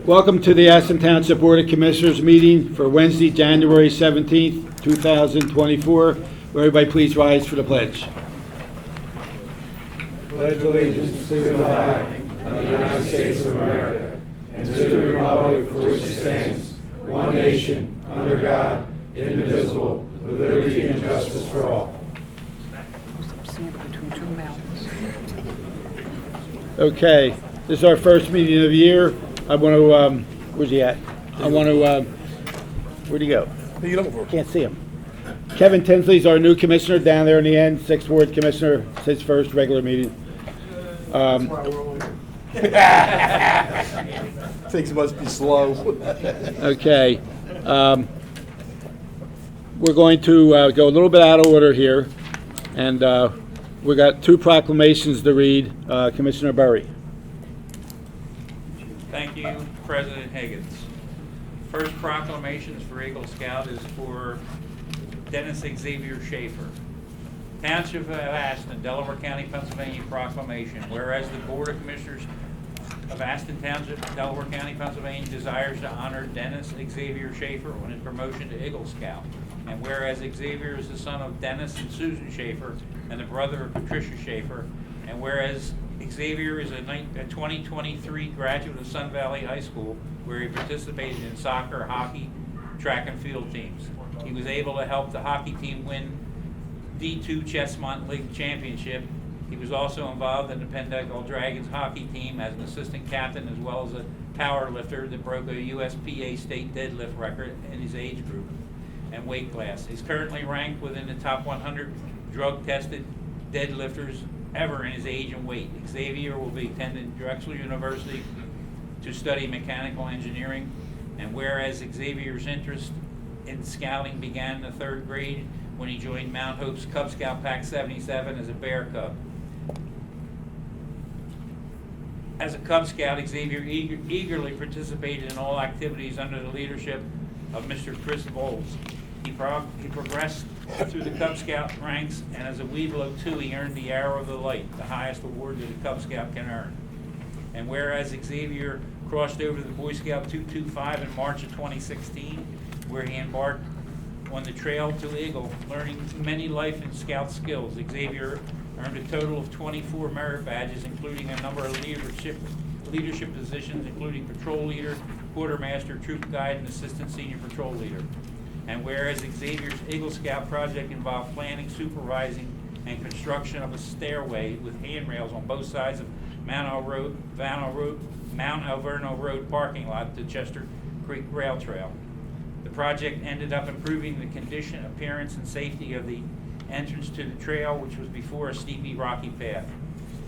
Welcome to the Aston Township Board of Commissioners meeting for Wednesday, January 17th, 2024. Will everybody please rise for the pledge? Pledge allegiance to the flag of the United States of America and to the republic for which it stands, one nation, under God, indivisible, with liberty and justice for all. Okay, this is our first meeting of the year. I want to, where's he at? I want to, where'd he go? Who are you looking for? Can't see him. Kevin Tinsley's our new commissioner down there in the end, 6th Ward Commissioner. It's his first regular meeting. Things must be slow. Okay. We're going to go a little bit out of order here, and we got two proclamations to read. Commissioner Burry. Thank you, President Higgins. First proclamation is for Eagle Scout is for Dennis Xavier Schaefer. Township of Aston, Delaware County, Pennsylvania proclamation. Whereas the Board of Commissioners of Aston Township, Delaware County, Pennsylvania desires to honor Dennis Xavier Schaefer on his promotion to Eagle Scout. And whereas Xavier is the son of Dennis and Susan Schaefer and the brother of Patricia Schaefer. And whereas Xavier is a 2023 graduate of Sun Valley High School, where he participated in soccer, hockey, track and field teams. He was able to help the hockey team win D2 Chessmont League Championship. He was also involved in the Pendecal Dragons hockey team as an assistant captain, as well as a power lifter that broke a USPA state deadlift record in his age group and weight class. He's currently ranked within the top 100 drug-tested deadlifters ever in his age and weight. Xavier will be attending Drexel University to study mechanical engineering. And whereas Xavier's interest in scouting began in the 3rd grade when he joined Mount Hope's Cub Scout Pack 77 as a bear cub. As a Cub Scout, Xavier eagerly participated in all activities under the leadership of Mr. Chris Bowles. He progressed through the Cub Scout ranks, and as a Weeblo 2, he earned the Arrow of the Light, the highest award that a Cub Scout can earn. And whereas Xavier crossed over the Boy Scout 225 in March of 2016, where he embarked on the trail to Eagle, learning many life and scout skills, Xavier earned a total of 24 merit badges, including a number of leadership positions, including patrol leader, quartermaster, troop guide, and assistant senior patrol leader. And whereas Xavier's Eagle Scout project involved planning, supervising, and construction of a stairway with handrails on both sides of Mount Alverno Road parking lot to Chester Creek Rail Trail. The project ended up improving the condition, appearance, and safety of the entrance to the trail, which was before a steepy, rocky path.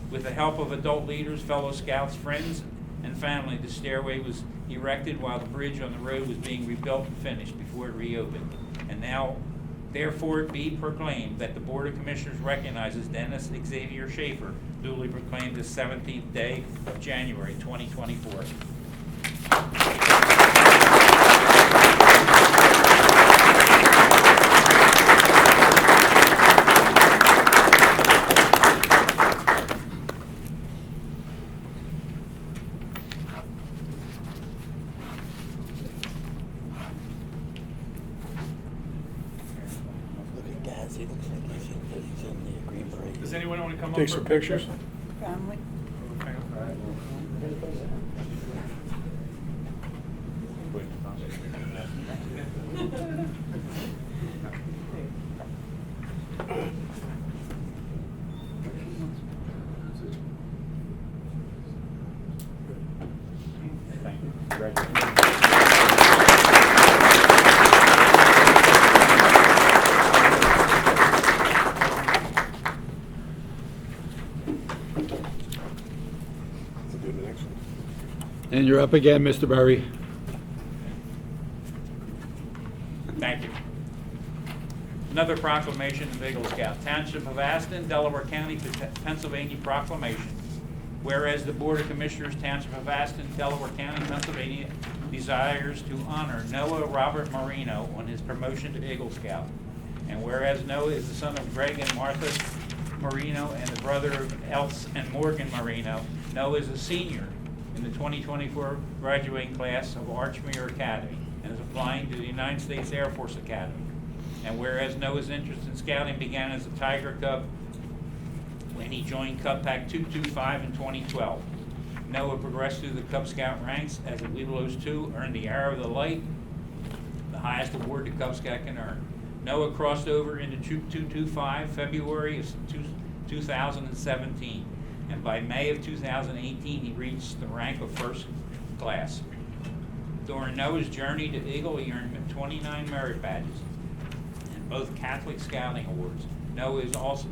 With the help of adult leaders, fellow scouts, friends, and family, the stairway was erected while the bridge on the road was being rebuilt and finished before it reopened. And now, therefore, it be proclaimed that the Board of Commissioners recognizes Dennis Xavier Schaefer, duly proclaimed this 17th day of January 2024. Does anyone want to come up Take for some a pictures. Family. And you're up again, Mr. Burry. Thank you. Another proclamation of Eagle Scout. Township of Aston, Delaware County, Pennsylvania proclamation. Whereas the Board of Commissioners, Township of Aston, Delaware County, Pennsylvania, desires to honor Noah Robert Marino on his promotion to Eagle Scout. And whereas Noah is the son of Greg and Martha Marino and the brother of Else and Morgan Marino, Noah is a senior in in the 2024 graduating class of Archmere Academy and is applying to the United States Air Force Academy. And whereas Noah's interest in scouting began as a Tiger Cub when he joined Cub Pack 225 in 2012. Noah progressed through the Cub Scout ranks as a Webelos 2, earned the Arrow of the Light, the highest award the Cub Scout can earn. Noah crossed over into Troop 225 February of 2017, and by May of 2018 he reached the rank of first class. During Noah's journey to Eagle, he earned 29 merit badges and both Catholic Scouting Awards. Noah is also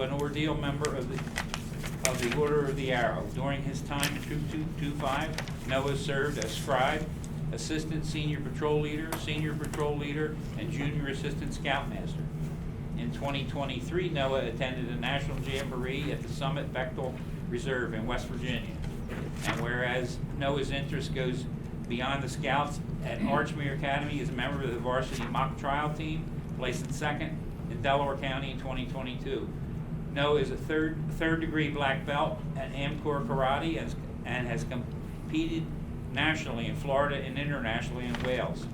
an ordeal member of the Order of the Arrow. During his time in Troop 225, Noah served as scribe, assistant senior patrol leader, and junior assistant scoutmaster. In 2023, Noah attended a national jamboree at the Summit Bechtel Reserve in West Virginia. And whereas Noah's interest goes beyond the Scouts, at Archmere Academy, he is a member of the varsity mock trial team, placed in second in Delaware County in 2022. Noah is a third degree black belt at Amcor Karate and has competed nationally in Florida and internationally in Wales.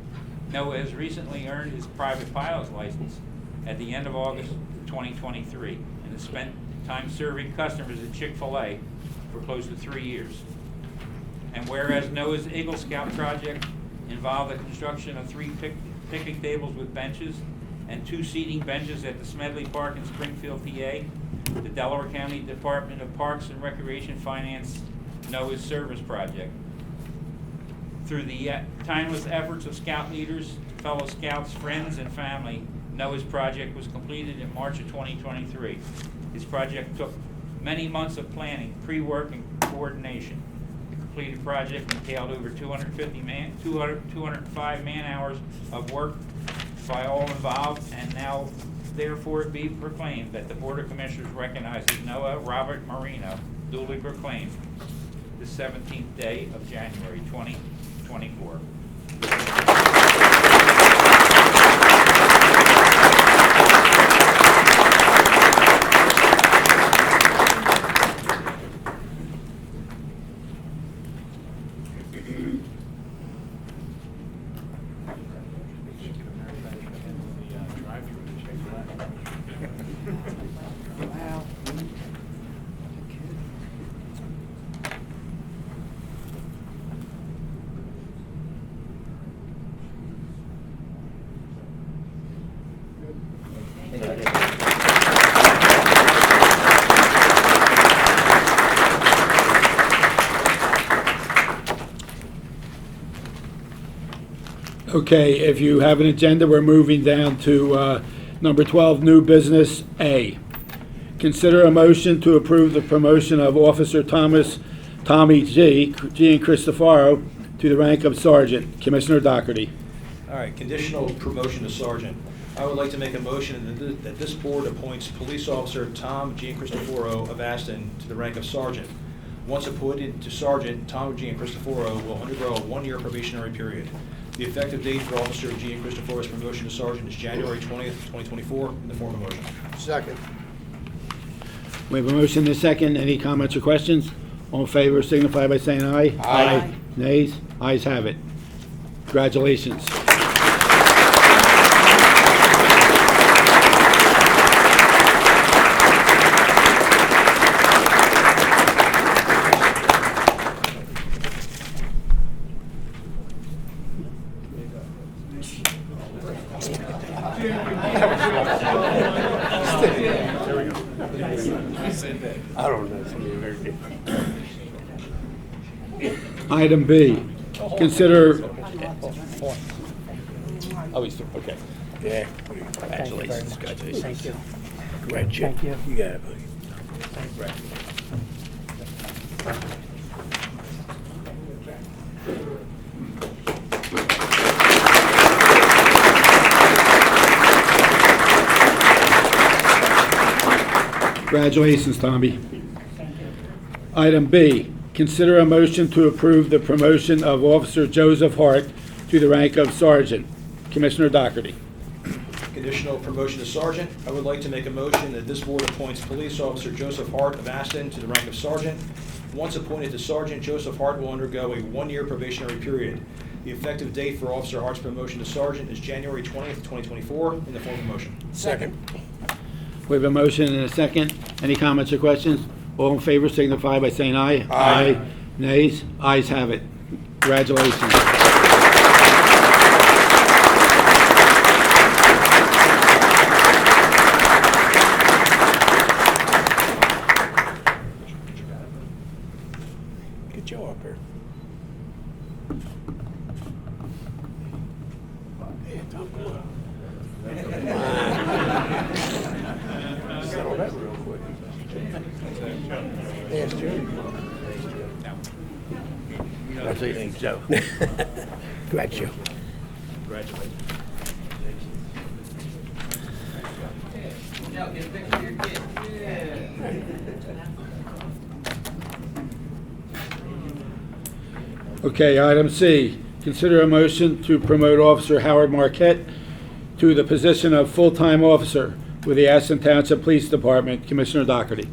Noah has recently earned his private pilot's license at the end of August 2023 and has spent time serving customers at Chick-fil-A for close to 3 years. And whereas Noah's Eagle Scout project involved the construction of 3 picnic tables with benches and 2 seating benches at the Smedley Park in Springfield, PA, the Delaware County Department of Parks and Recreation financed Noah's service project. Through the timeless efforts of Scout leaders, fellow Scouts, friends, and family, Noah's project was completed in March of 2023. His project took many months of planning, pre-work, and coordination. The completed project entailed over 205 man-hours of work by all involved, and now therefore it be proclaimed that the Board of Commissioners recognizes Noah Robert Marino, duly proclaimed, the 17th day of January 2024. Okay, if you have an agenda, we're moving down to number 12, new business A. Consider a motion to approve the promotion of Officer Tommy G. Cristofaro to the rank of sergeant. Commissioner Doherty. All right, conditional promotion to sergeant. I would like to make a motion that this board appoints Police Officer Tom Giancristoforo of Aston to the rank of sergeant. Once appointed to sergeant, Tom Giancristoforo will undergo a 1-year probationary period. The effective date for Officer Giancristoforo's promotion to sergeant is January 20th, 2024, in the form of motion. Second. We have a motion and a second. Any comments or questions? All in favor signify by saying aye. Aye. Nays? Ayes have it. Congratulations. I don't know. It's gonna be very good. Item B, consider, Oh, he's through, okay. Yeah. Congratulations, congratulations. Thank you. Great job. Thank you. You got it, buddy. congratulations, Tommy. Item B, consider a motion to approve the promotion of Officer Joseph Hart to the rank of sergeant. Commissioner Doherty. Conditional promotion to sergeant. I would like to make a motion that this board appoints Police Officer Joseph Hart of Aston to the rank of sergeant. Once appointed to Sergeant, Joseph Hart will undergo a one-year probationary period. The effective date for Officer Hart's promotion to Sergeant is January 20th, 2024, in the form of a motion. Second. We have a motion and a second. Any comments or questions? All in favor signify by saying aye. Aye. Nays? Ayes have it. Congratulations. Get Joe up here. Settle that real quick. Yes, Joe. Congratulations, Joe. Congrats, Joe. Congratulations. Okay, item C, consider a motion to promote Officer Howard Marquette to the position of full-time officer with the Aston Township Police Department. Commissioner Doherty.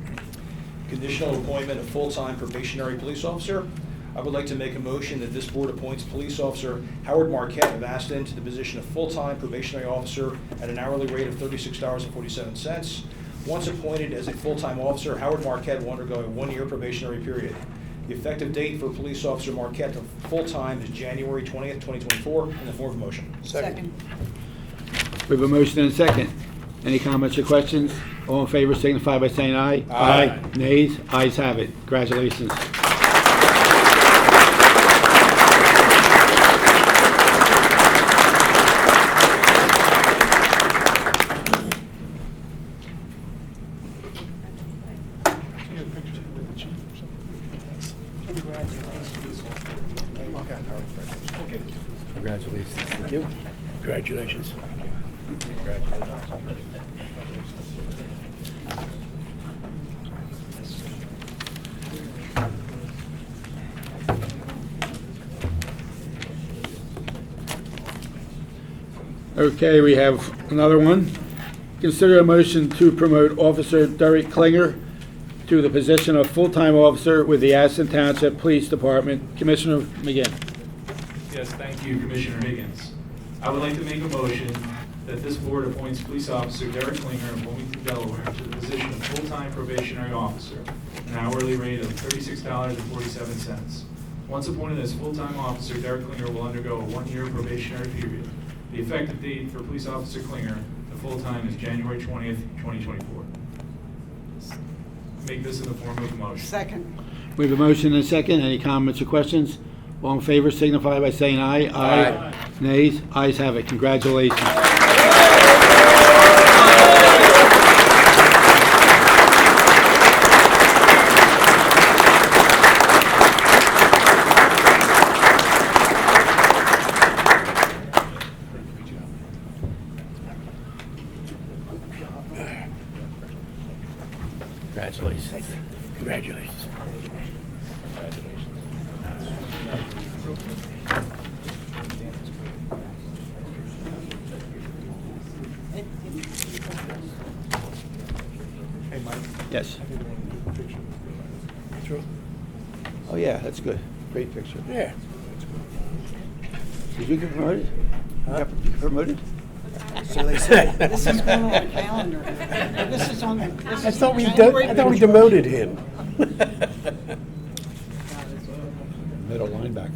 Conditional appointment of full-time probationary police officer. I would like to make a motion that this board appoints Police Officer Howard Marquette of Aston to the position of full-time probationary officer at an hourly rate of $36.47. Once appointed as a full-time officer, Howard Marquette will undergo a one-year probationary period. The effective date for Police Officer Marquette to full-time is January 20th, 2024, in the form of a motion. Second. We have a motion and a second. Any comments or questions? All in favor signify by saying aye. Aye. Nays? Ayes have it. Congratulations. Congratulations. Thank you. Congratulations. Okay, we have another one. Consider a motion to promote Officer Derek Klinger to the position of full-time officer with the Aston Township Police Department. Commissioner McGinn. Yes, thank you, Commissioner Higgins. I would like to make a motion that this board appoints Police Officer Derek Klinger of Wilmington, Delaware, to the position of full-time probationary officer, an hourly rate of $36.47. Once appointed as full-time officer, Derek Klinger will undergo a one-year probationary period. The effective date for Police Officer Klinger, the full-time, is January 20th, 2024. Make this in the form of a motion. Second. We have a motion and a second. Any comments or questions? All in favor signify by saying aye. Aye. Nays? Ayes have it. Congratulations. Congratulations. Congratulations. Yes. True. Oh, yeah, that's good. Great picture. Yeah. Did you get promoted? You got promoted? So they say. This is going on the calendar. This is on the, this I is thought the we January picture. demoted him. Middle linebacker.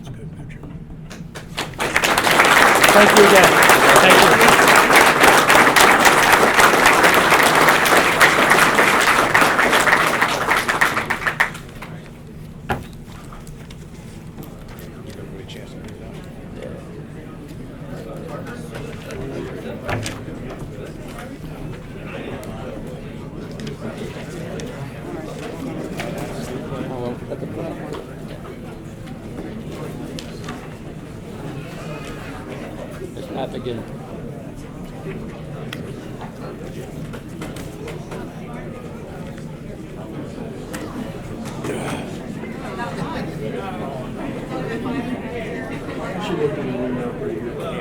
It's a good picture. Thank you again. Thank you. It's Pat again.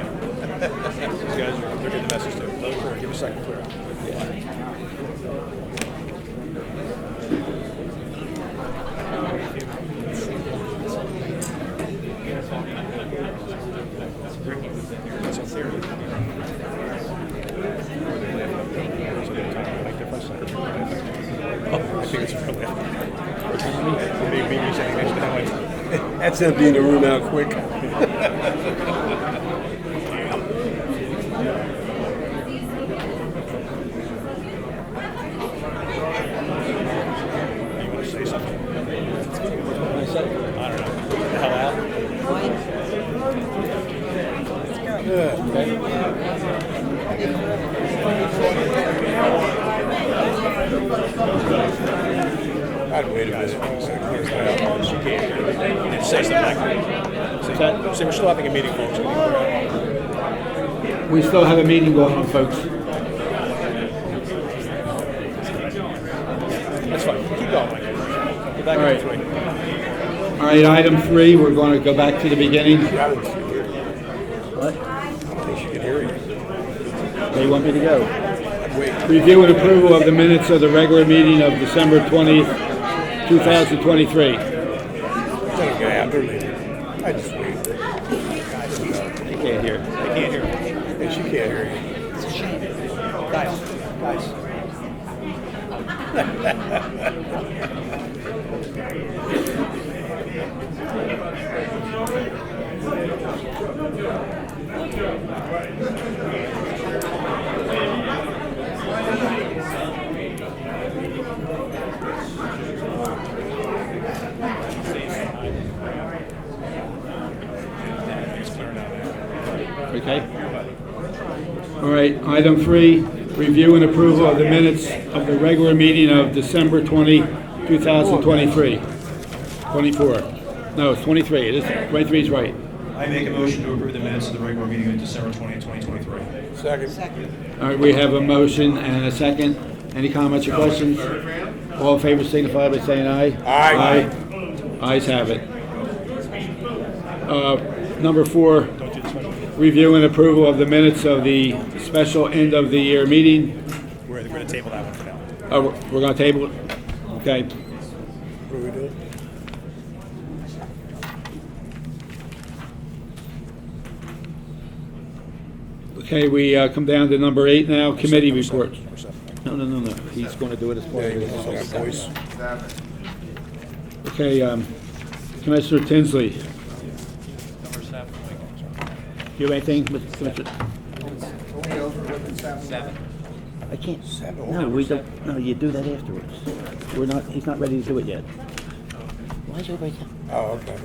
These guys are, they're getting the message too. Give me a second, clear out. Yeah. think it's really. Maybe you're saying next time. That's empty in the room out quick. You want to say something? I don't know. Get the hell out. I'd wait a minute. She can't hear. You need to say something. Say we're still having a meeting, folks. We still have a meeting going on, folks. That's fine. Keep going, Mike. Get back All right. to the All right, item 3, we're going to go back to the beginning. What? I think she can hear you. They want me to go. Wait. Review and approval of the minutes of the regular meeting of December 20th, 2023. That guy out there leaving. I just wait. They can't hear. They can't hear. And she can't hear you. Guys. Okay. All right, item 3, review and approval of the minutes of the regular meeting of December 20, 2023. 24. No, it's 23. It is 23 is right. I make a motion to approve the minutes of the regular meeting of December 20th, 2023. Second. All right, we have a motion and a second. Any comments or questions? All in favor signify by saying aye. Aye. Ayes have it. Number 4, review and approval of the minutes of the special end of the year meeting. We're going to table that one for now. Oh, we're going to table it? Okay. What are we doing? Okay, we come down to number 8 now, committee reports. No. He's going to do it as part Yeah, of you got his. voice. Okay, Commissioner Tinsley, Number 7. you have anything, Mr. Commissioner? 7. I can't. Seven. No, we don't. No, you do that afterwards. We're not. He's not ready to do it yet. Why is everybody? Oh, okay.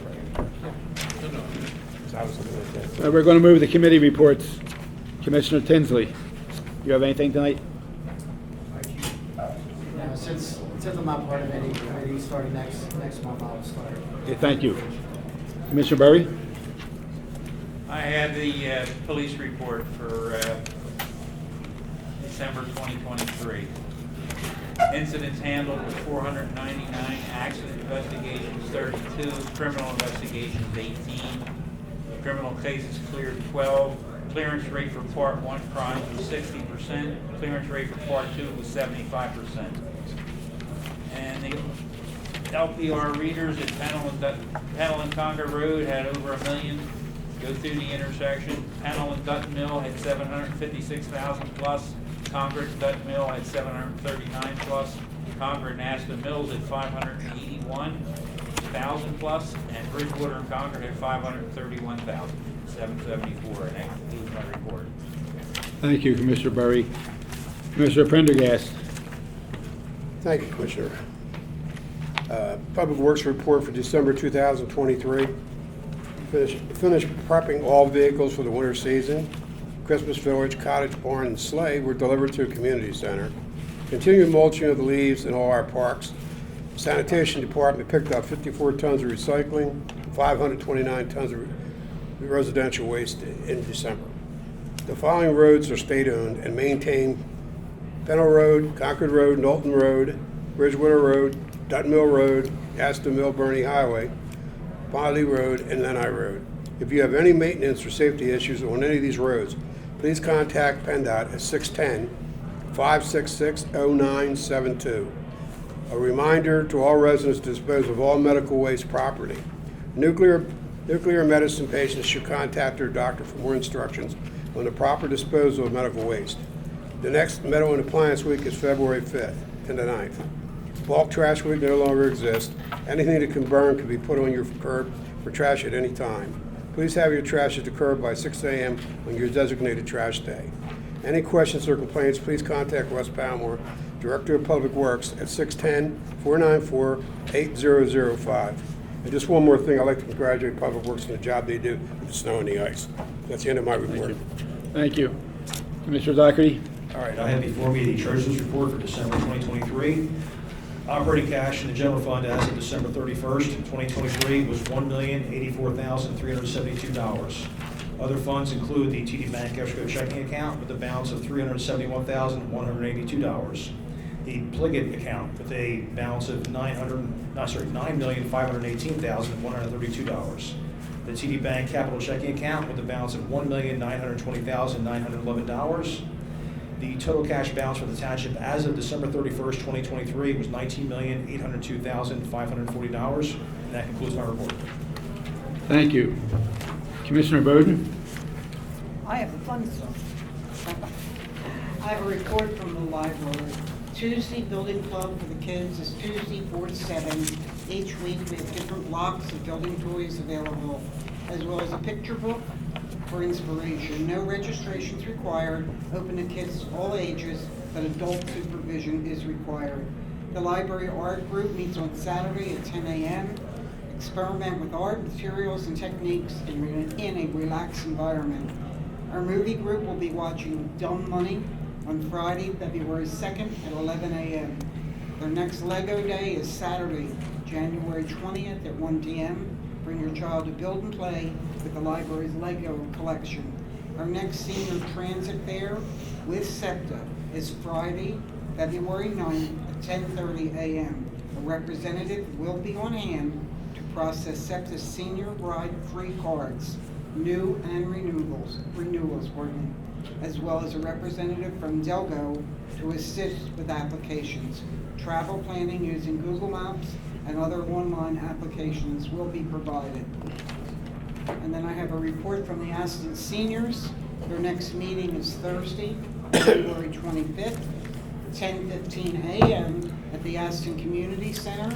I was looking at that. We're going to move the committee reports. Commissioner Tinsley, you have anything tonight? Yeah, since I'm not part of any committee, starting next month, I'll start. Okay, thank you. Commissioner Berry? I have the police report for December 2023. Incidents handled was 499, accident investigations 32, criminal investigations 18, criminal cases cleared 12, clearance rate for Part 1 crimes was 60%, clearance rate for Part 2 was 75%. And the LPR readers at Pennell and Congar Road had over 1 million go through the intersection. Pennell and Dutton Mill had 756,000 plus. Congar and Dutton Mill had 739 plus. Congar and Aston Mills at 581,000 plus. And Bridgewater and Congar had 531,774. And that concludes my report. Thank you, Commissioner Berry. Commissioner Prendergast? Thank you, Commissioner. Public Works report for December 2023. Finished prepping all vehicles for the winter season. Christmas village, cottage, barn, and sleigh were delivered to a community center. Continued mulching of the leaves in all our parks. Sanitation department picked up 54 tons of recycling, 529 tons of residential waste in December. The following roads are state-owned and maintained: Pennell Road, Concord Road, Knowlton Road, Bridgewater Road, Dutton Mill Road, Aston Mill Bernie Highway, Bodley Road, and Lenai Road. If you have any maintenance or safety issues on any of these roads, please contact PennDOT at 610-566-0972. A reminder to all residents to dispose of all medical waste property. Nuclear medicine patients should contact their doctor for more instructions on the proper disposal of medical waste. The next Metal and Appliance Week is February 5th and the 9th. Bulk trash will no longer exist. Anything that can burn can be put on your curb for trash at any time. Please have your trash at the curb by 6 a.m. on your designated trash day. Any questions or complaints, please contact Russ Palmore, Director of Public Works, at 610-494-8005. And just one more thing, I'd like to congratulate Public Works on the job they do with the snow and the ice. That's the end of my report. Thank you. Commissioner Dockery? All right, I have before me the Treasurer's Report for December 2023. Operating cash in the general fund as of December 31st, 2023 was $1,084,372. Other funds include the TD Bank escrow checking account with a balance of $371,182. The Pliget account with a balance of $9,518,132. The TD Bank capital checking account with a balance of $1,920,911. The total cash balance for the township as of December 31st, 2023 was $19,802,540. And that concludes my report. Thank you. Commissioner Bowden? I have the fun stuff. I have a report from the library. Tuesday building club for the kids is Tuesday 4 to 7. Each week we have different blocks of building toys available, as well as a picture book for inspiration. No registrations required. Open to kids of all ages, but adult supervision is required. The library art group meets on Saturday at 10 a.m. Experiment with art, materials, and techniques in a relaxed environment. Our movie group will be watching Dumb Money on Friday, February 2nd at 11 a.m. Their next Lego Day is Saturday, January 20th at 1 p.m. Bring your child to build and play with the library's Lego collection. Our next senior transit fair with SEPTA is Friday, February 9th at 10:30 a.m. A representative will be on hand to process SEPTA's senior ride free cards, new and renewals, as well as a representative from Delgo to assist with applications. Travel planning using Google Maps and other online applications will be provided. And then I have a report from the Aston seniors. Their next meeting is Thursday, February 25th, 10:15 a.m. at the Aston Community Center.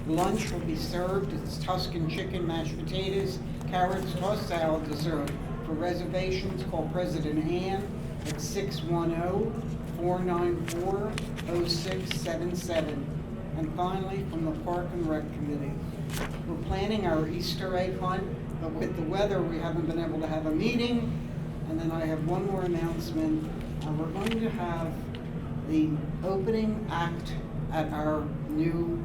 Lunch will be served. It's Tuscan chicken, mashed potatoes, carrots, tossed salad, dessert. For reservations, call President Ann at 610-494-0677. And finally, from the Park and Rec Committee, we're planning our Easter egg hunt, but with the weather, we haven't been able to have a meeting. And then I have one more announcement. We're going to have the opening act at our new,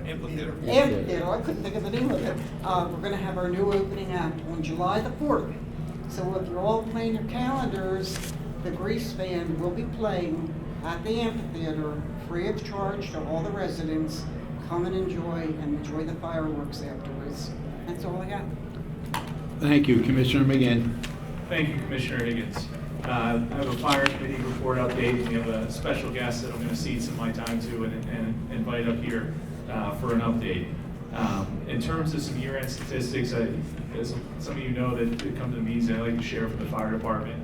Amphitheater. Amphitheater, I couldn't think of the name of it. We're going to have our new opening act on July the 4th. So if you're all playing your calendars, the Grease Band will be playing at the amphitheater, free of charge to all the residents. Come and enjoy the fireworks afterwards. That's all I got. Thank you. Commissioner McGinn? Thank you, Commissioner Higgins. I have a fire committee report update. We have a special guest that I'm going to cede some of my time to and invite up here for an update. In terms of some year-end statistics, as some of you know that come to the meetings, I like to share from the fire department.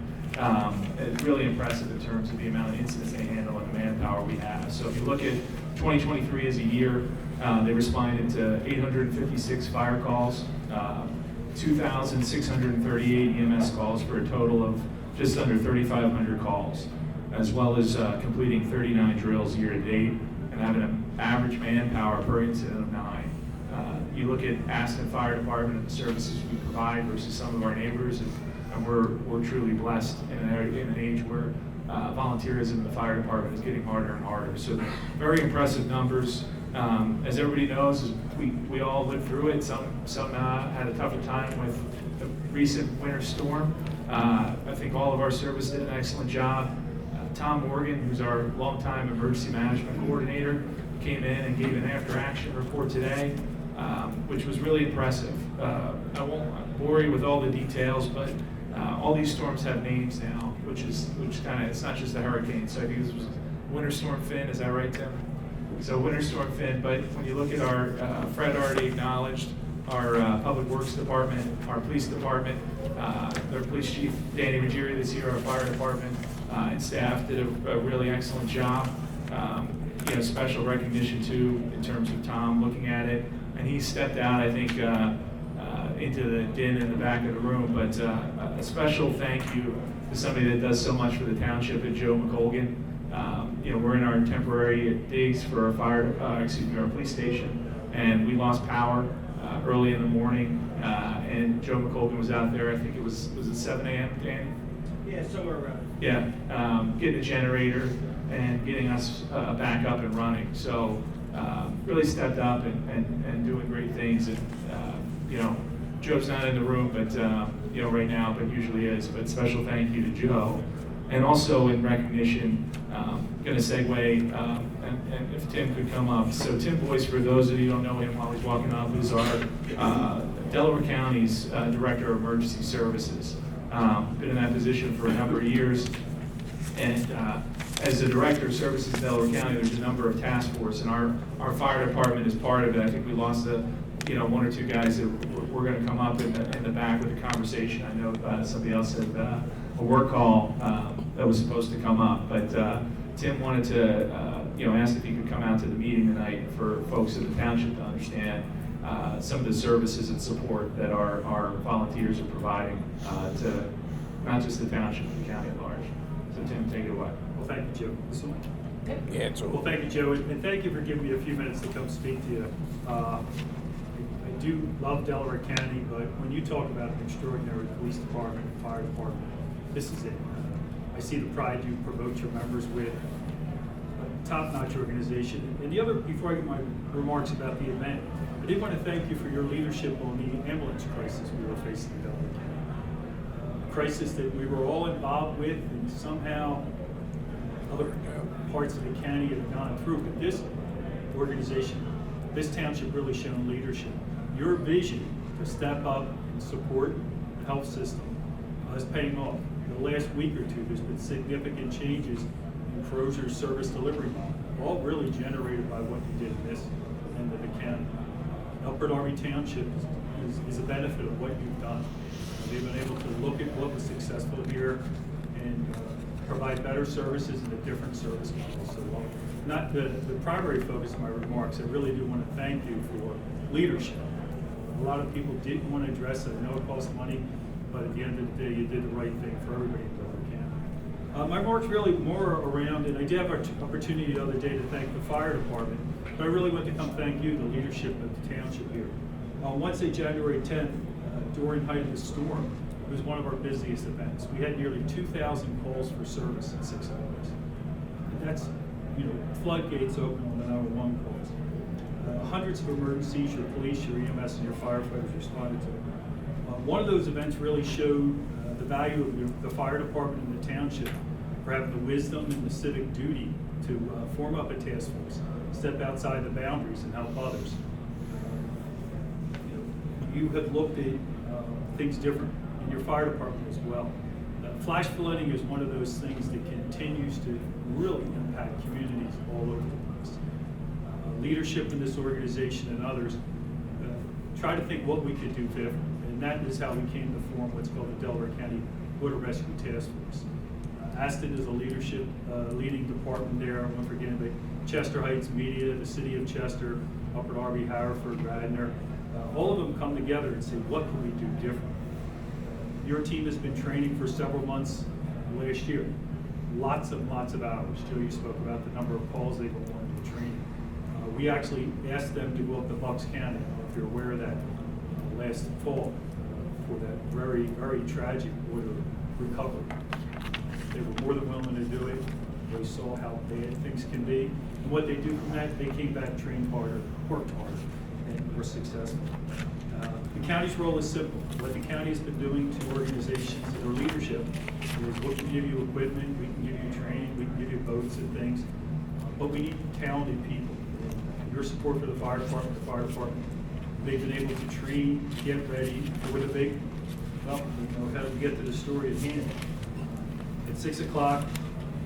It's really impressive in terms of the amount of incidents they handle and the manpower we have. So if you look at 2023 as a year, they responded to 856 fire calls, 2,638 EMS calls for a total of just under 3,500 calls, as well as completing 39 drills year to date and having an average manpower per incident of 9. You look at Aston Fire Department and the services we provide versus some of our neighbors, and we're truly blessed in an age where volunteerism in the fire department is getting harder and harder. So very impressive numbers. As everybody knows, we all lived through it. Some had a tougher time with the recent winter storm. I think all of our service did an excellent job. Tom Morgan, who's our longtime emergency management coordinator, came in and gave an after-action report today, which was really impressive. I won't bore you with all the details, but all these storms have names now, which kind of, it's not just a hurricane. So I think this was Winter Storm Finn, is that right, Tim? So Winter Storm Finn, but when you look at our, Fred already acknowledged, our Public Works Department, our Police Department, their Police Chief, Danny Ruggieri, that's here, our Fire Department, and staff did a really excellent job. special recognition too, in terms of Tom looking at it. And he stepped out, I think, into the din in the back of the room. But a special thank you to somebody that does so much for the township, and Joe McColgan. We're in our temporary digs for our our police station, and we lost power early in the morning. And Joe McColgan was out there. I think was it 7 a.m., Danny? Yeah, somewhere around. Yeah, getting a generator and getting us back up and running. So really stepped up and doing great things. And Joe's not in the room, but right now, but usually is. But special thank you to Joe. And also in recognition, going to segue, and if Tim could come up. So Tim Boyce, for those of you who don't know him while he's walking up, is our Delaware County's Director of Emergency Services. Been in that position for a number of years. And as the Director of Services in Delaware County, there's a number of task force, and our fire department is part of it. I think we lost one or two guys that were going to come up in the back with a conversation. I know somebody else had a work call that was supposed to come up, but Tim wanted to, ask if he could come out to the meeting tonight for folks in the township to understand some of the services and support that our volunteers are providing to not just the township, but the county at large. So Tim, take it away. Well, thank you, Joe. So much. Well, thank you, Joe, and thank you for giving me a few minutes to come speak to you. I do love Delaware County, but when you talk about an extraordinary police department and fire department, this is it. I see the pride you promote your members with. A top-notch organization. And the other, before I get my remarks about the event, I did want to thank you for your leadership on the ambulance crisis we were facing in Delaware County. A crisis that we were all involved with, and somehow other parts of the county have gone through. But this organization, this township really shown leadership. Your vision to step up and support the health system is paying off. In the last week or two, there's been significant changes in Croser's service delivery model, all really generated by what you did in this end of the county. Upper Darby Township is a benefit of what you've done. They've been able to look at what was successful here and provide better services and a different service model. So not the primary focus of my remarks, I really do want to thank you for leadership. A lot of people didn't want to address it. I know it costs money, but at the end of the day, you did the right thing for everybody in Delaware County. My remarks really more around, and I did have an opportunity the other day to thank the fire department, but I really want to come thank you, the leadership of the township here. On Wednesday, January 10th, during the height of the storm, it was one of our busiest events. We had nearly 2,000 calls for service in 6 hours. And that's, floodgates open on the 911 calls. Hundreds of emergencies, your police, your EMS, and your firefighters responded to. One of those events really showed the value of the fire department and the township for having the wisdom and the civic duty to form up a task force, step outside the boundaries and help others. You have looked at things different in your fire department as well. Flash flooding is one of those things that continues to really impact communities all over the place. Leadership in this organization and others try to think what we could do different. And that is how we came to form what's called the Delaware County Water Rescue Task Force. Aston is a leadership leading department there. I won't forget anybody. Chester Heights Media, the city of Chester, Upper Darby, Haverford, Radnor. All of them come together and say, what can we do different? Your team has been training for several months last year. Lots of hours. Joe, you spoke about the number of calls they've been wanting to train. We actually asked them to go up to Bucks County. I don't know if you're aware of that, last fall for that very, very tragic water recovery. They were more than willing to do it. They saw how bad things can be. And what they do from that, they came back, trained harder, worked harder, and were successful. The county's role is simple. What the county has been doing to organizations or leadership is we can give you equipment, we can give you training, we can give you boats and things, but we need talented people. Your support for the fire department, they've been able to train, get ready for the big, how do we get to the story at hand? At 6 o'clock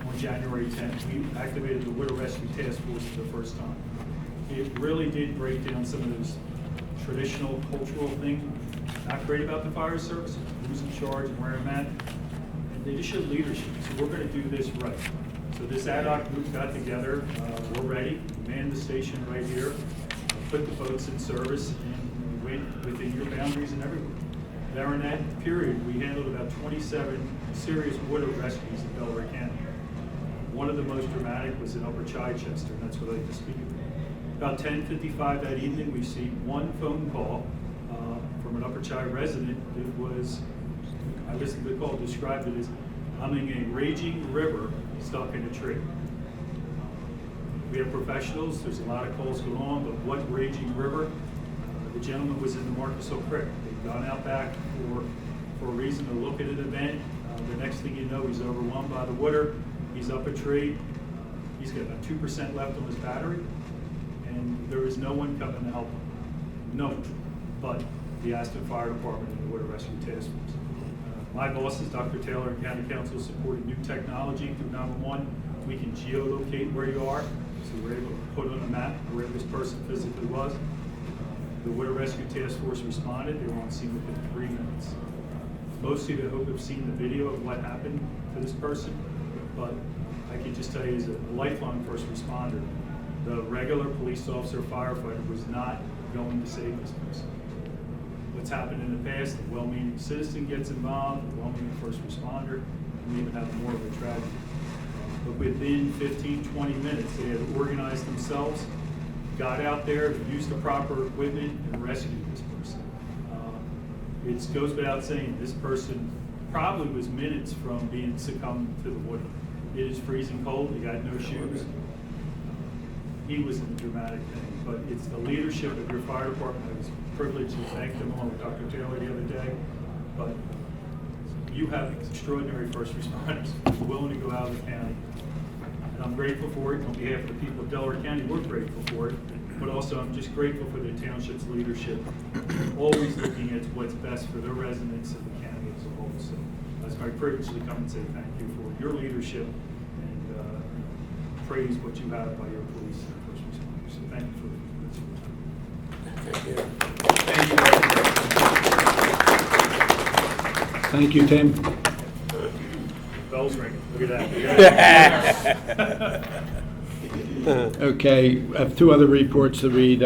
on January 10th, we activated the Water Rescue Task Force for the first time. It really did break down some of those traditional cultural things, not great about the fire service, who's in charge and where I'm at, and they just showed leadership. So we're going to do this right. So So this ad hoc group got together, we're ready, manned the station right here, put the boats in service, and we went within your boundaries and everywhere. During that period, we handled about 27 serious water rescues in Delaware County. One of the most dramatic was in Upper Chichester, and that's what I'd like to speak about. About 10:55 that evening, we received one phone call from an Upper Chi resident. It was, I listened to the call, described it as, I'm in a raging river stuck in a tree. We have professionals, there's a lot of calls going on, but what raging river? The gentleman was in the Marcus Hill Creek. They'd gone out back for a reason to look at an event. The next thing you know, he's overwhelmed by the water. He's up a tree. He's got about 2% left on his battery, and there is no one coming to help him. No one, but the Aston Fire Department and the Water Rescue Task Force. My bosses, Dr. Taylor and County Council, supported new technology through 911. We can geolocate where you are, so we're able to put on a map where this person physically was. The Water Rescue Task Force responded. They were on scene within 3 minutes. Most of you, I hope, have seen the video of what happened to this person, but I can just tell you, as a lifelong first responder, the regular police officer, firefighter was not going to save this person. What's happened in the past, a well-meaning citizen gets involved, a well-meaning first responder, and we even have more of a tragedy. But within 15, 20 minutes, they had organized themselves, got out there, used the proper equipment, and rescued this person. It goes without saying, this person probably was minutes from being succumbed to the water. It is freezing cold, he got no shoes. He was in a dramatic thing, but it's the leadership of your fire department. I was privileged to thank them along with Dr. Taylor the other day, but you have extraordinary first responders willing to go out of the county. And I'm grateful for it. On behalf of the people of Delaware County, we're grateful for it, but also I'm just grateful for the township's leadership, always looking at what's best for their residents and the county as a whole. So it's my privilege to come and say thank you for your leadership and praise what you have by your police and first responders. So thank you for Thank you, Tim. Bells ringing. Look at that. Okay, I have two other reports to read.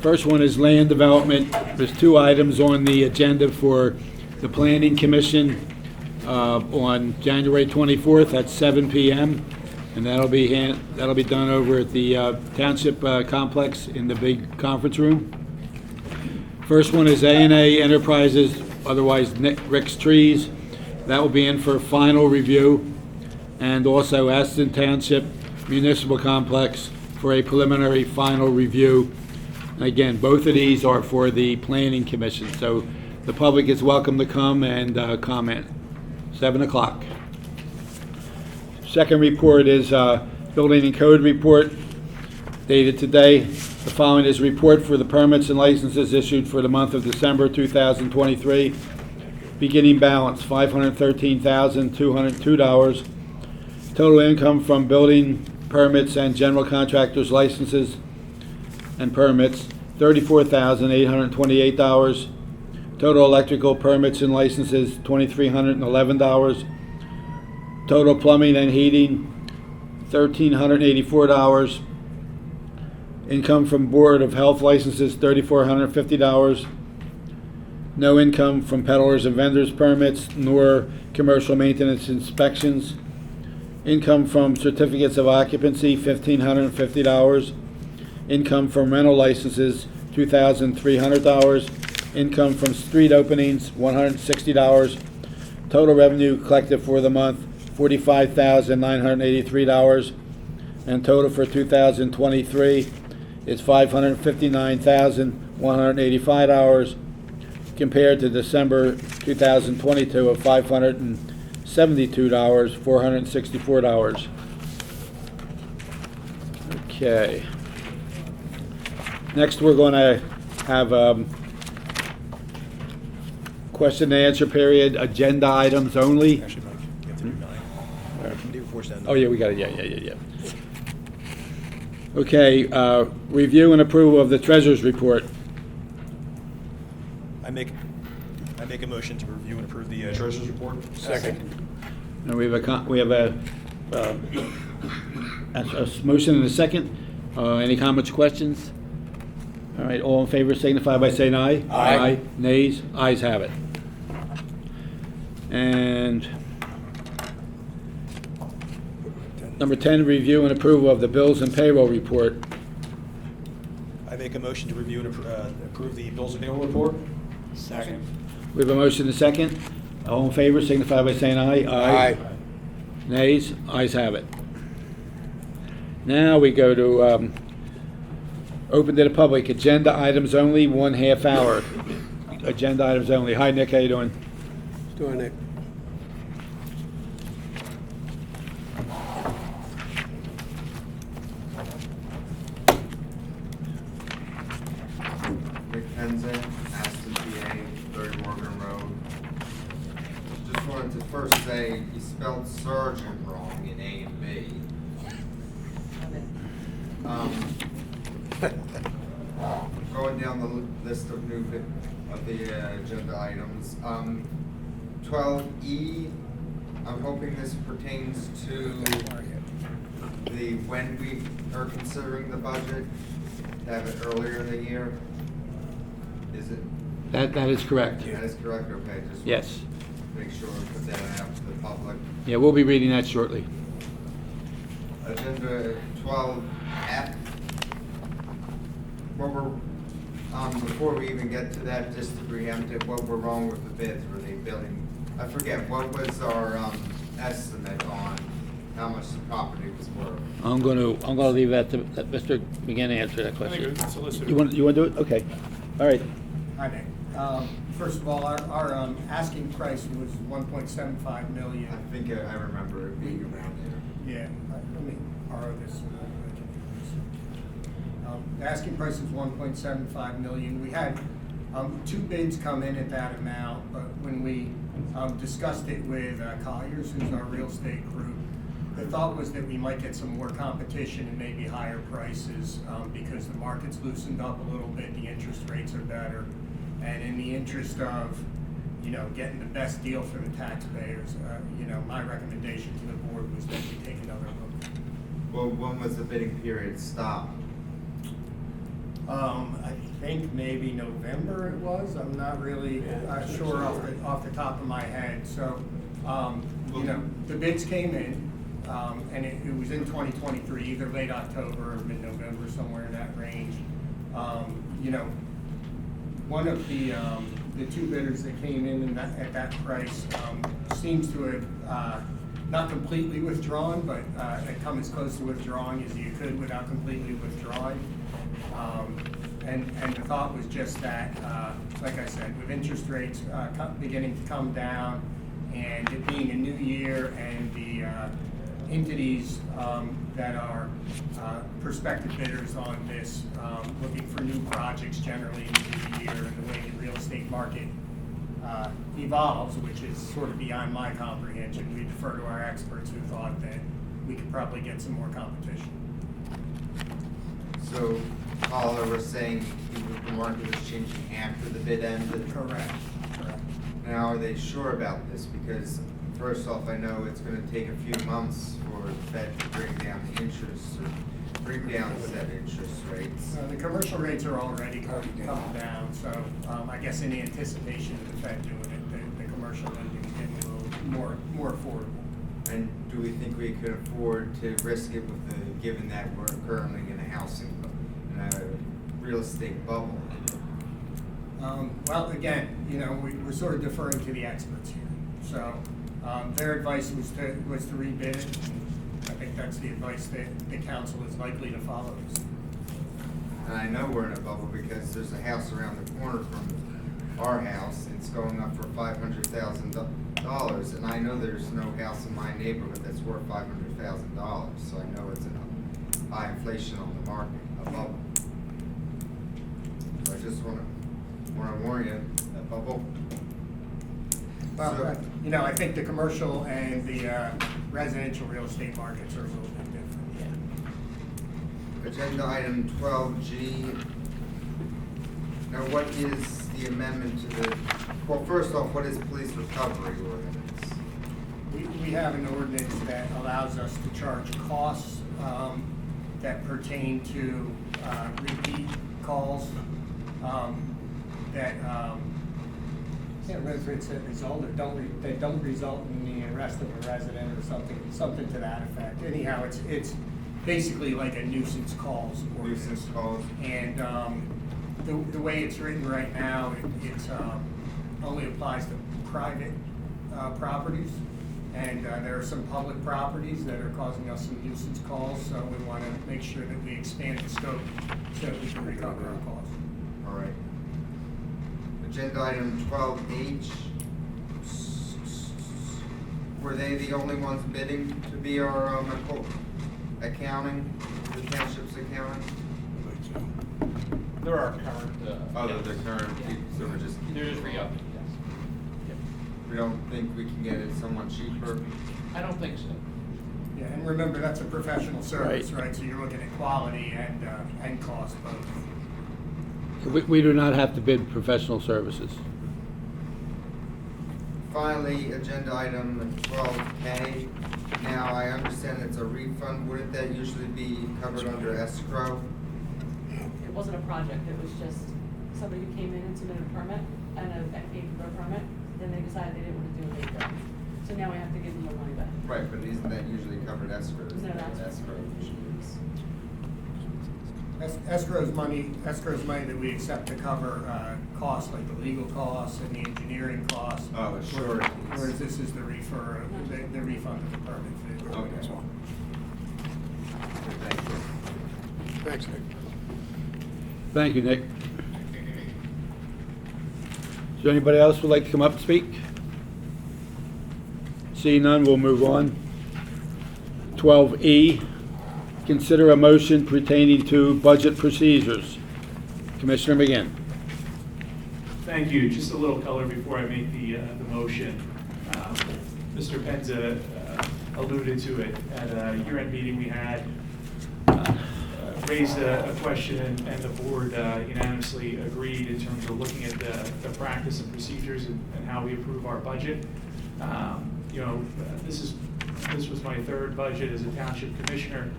First one is land development. There's two items on the agenda for the Planning Commission on January 24th at 7 p.m. And that'll be done over at the Township Complex in the big conference room. First one is A&A Enterprises, otherwise Rick's Trees. That will be in for final review. And also Aston Township Municipal Complex for a preliminary final review. And again, both of these are for the Planning Commission, so the public is welcome to come and comment. 7 o'clock. Second report is Building and Code Report dated today. The following is report for the permits and licenses issued for the month of December 2023. Beginning balance, $513,202. Total income from building permits and general contractors licenses and permits, $34,828. Total electrical permits and licenses, $2,311. Total plumbing and heating, $1,384. Income from Board of Health licenses, $3,450. No income from peddlers and vendors permits, nor commercial maintenance inspections. Income from certificates of occupancy, $1,550. Income from rental licenses, $2,300. Income from street openings, $160. Total revenue collected for the month, $45,983. And total for 2023 is $559,185 compared to December 2022 of $572,464. Okay. Next, we're going to have question and answer period, agenda items only. Actually, Mike, you have to do 9. Day before stand. Oh, yeah, we got it, yeah. Okay, review and approval of the treasurer's report. I make a motion to review and approve the treasurer's report. Second. And we have a a motion and a second. Any comments or questions? All right, all in favor signify by saying aye. Aye. Nays? Ayes have it. And number 10, review and approval of the bills and payroll report. I make a motion to review and approve the bills and payroll report. Second. We have a motion and a second. All in favor signify by saying aye. Aye. Nays? Ayes have it. Now we go to open to the public, agenda items only, 1/2 hour. Agenda items only. Hi, Nick, how you doing? Doing it. Rick Penzen, Aston, PA, 3rd Morgan Road. Just wanted to first say, you spelled sergeant wrong in A and B. Going down the list of the agenda items, 12E, I'm hoping this pertains to when we are considering the budget, to have it earlier in the year. Is it? That is correct. That is correct, okay, just. Yes. Make sure we put that out to the public. Yeah, we'll be reading that shortly. Agenda 12F. Before we even get to that, just to preempt it, what were wrong with the bids? Were they billing? I forget, what was our estimate on how much the property was worth? I'm gonna leave that to let Mr. McGinn answer that question. You want to do it? Okay. All right. Hi, Nick. First of all, our asking price was 1.75 million. I think I remember it being around there. Yeah, let me borrow this. The asking price is 1.75 million. We had 2 bids come in at that amount, but when we discussed it with Colliers, who's our real estate group, the thought was that we might get some more competition and maybe higher prices because the market's loosened up a little bit, the interest rates are better, and in the interest of getting the best deal for the taxpayers, my recommendation to the board was that we take another look. Well, when was the bidding period stopped? I think maybe November it was. I'm not really sure off the top of my head. So, the bids came in, and it was in 2023, either late October or mid-November, somewhere in that range. One of the 2 bidders that came in at that price seems to have not completely withdrawn, but had come as close to withdrawing as you could without completely withdrawing. And the thought was just that, like I said, with interest rates beginning to come down and it being a new year and the entities that are prospective bidders on this looking for new projects generally in the new year and the way the real estate market evolves, which is sort of beyond my comprehension, we defer to our experts who thought that we could probably get some more competition. So, Paula was saying the market was changing after the bid ended? Correct. Now, are they sure about this? Because first off, I know it's gonna take a few months for the Fed to bring down the interest or bring down said interest rates. The commercial rates are already coming down, so I guess in anticipation of the Fed doing it, the commercial lending is getting a little more affordable. And do we think we could afford to risk it given that we're currently in a real estate bubble? Well, again, we're sort of deferring to the experts here. So their advice was to rebid it. And I think that's the advice that the council is likely to follow. And I know we're in a bubble because there's a house around the corner from our house, and it's going up for $500,000, and I know there's no house in my neighborhood that's worth $500,000, so I know it's a high inflation on the market, a bubble. So I just want to warn you, that bubble. Well, So- I think the commercial and the residential real estate markets are a little bit different. Agenda item 12G. Now, what is the amendment to well, first off, what is police recovery ordinance? We have an ordinance that allows us to charge costs that pertain to repeat calls that, I can't remember if it's a result or that don't result in the arrest of a resident or something to that effect. Anyhow, it's basically like a nuisance calls ordinance. Nuisance calls. And the way it's written right now, it only applies to private properties. And there are some public properties that are causing us some nuisance calls, so we want to make sure that we expand the scope so that we can recover our costs. All right. Agenda item 12H. Were they the only ones bidding to be our accounting, the township's accounting? There are current. Oh, they're the current, Yeah. so we're just. They're just re-upping, yes. We don't think we can get it somewhat cheaper? I don't think so. Yeah, and remember, that's a professional service, right? So you're looking at quality and cost both. We do not have to bid professional services. Finally, agenda item 12K. Now, I understand it's a refund. Wouldn't that usually be covered under escrow? It wasn't a project, it was just somebody who came in and submitted a permit and paid for their permit, then they decided they didn't want to do a big job. So now we have to give them their money back. Right, but isn't that usually covered escrow? No, that's escrow. Escrow's money that we accept to cover costs like the legal costs and the engineering costs. Oh, sure. Whereas this is the refund of the permit fee. Okay. Thank you. Thanks, Nick. Thank you, Nick. Is there anybody else who'd like to come up and speak? Seeing none, we'll move on. 12E, consider a motion pertaining to budget procedures. Commissioner McGinn. Thank you. Just a little color before I make the motion. Mr. Penza alluded to it at a year-end meeting we had, raised a question, and the board unanimously agreed in terms of looking at the practice and procedures and how we approve our budget. This was my third budget as a township commissioner.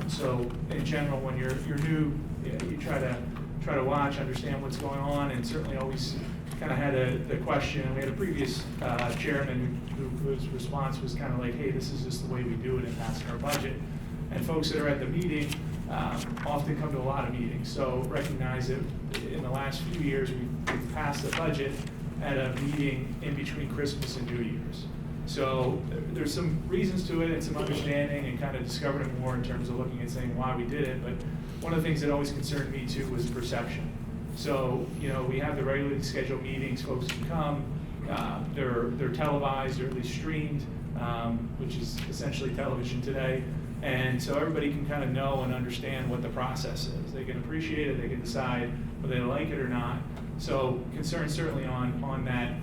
So in general, when you're new, you try to watch, understand what's going on, and certainly always kind of had the question. We had a previous chairman whose response was kind of like, hey, this is just the way we do it in passing our budget. And folks that are at the meeting often come to a lot of meetings. So recognize that in the last few years, we've passed the budget at a meeting in between Christmas and New Year's. So there's some reasons to it and some understanding and kind of discovering more in terms of looking at saying why we did it. But one of the things that always concerned me too was perception. So, we have the regularly scheduled meetings, folks can come, they're televised or at least streamed, which is essentially television today. And so everybody can kind of know and understand what the process is. They can appreciate it, they can decide whether they like it or not. So concern certainly on that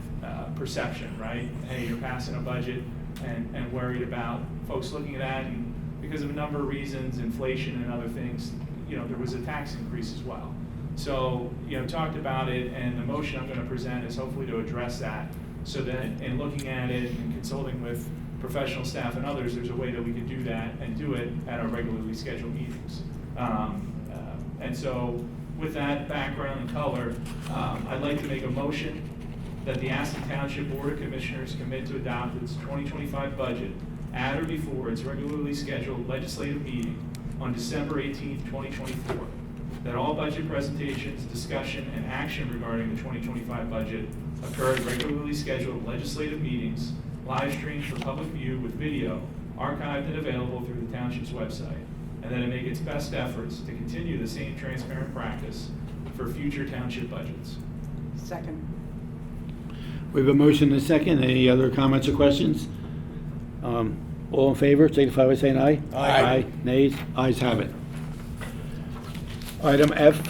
perception, right? Hey, you're passing a budget and worried about folks looking at that, and because of a number of reasons, inflation and other things, there was a tax increase as well. So, talked about it, and the motion I'm going to present is hopefully to address that, so that in looking at it and consulting with professional staff and others, there's a way that we can do that and do it at our regularly scheduled meetings. And so with that background and color, I'd like to make a motion that the Aston Township Board of Commissioners commit to adopt its 2025 budget at or before its regularly scheduled legislative meeting on December 18th, 2024. That all budget presentations, discussion, and action regarding the 2025 budget occur at regularly scheduled legislative meetings, live streamed for public view with video, archived and available through the township's website, and that it make its best efforts to continue the same transparent practice for future township budgets. Second. We have a motion and a second. Any other comments or questions? All in favor, signify by saying aye. Aye. Nays? Ayes have it. Item F,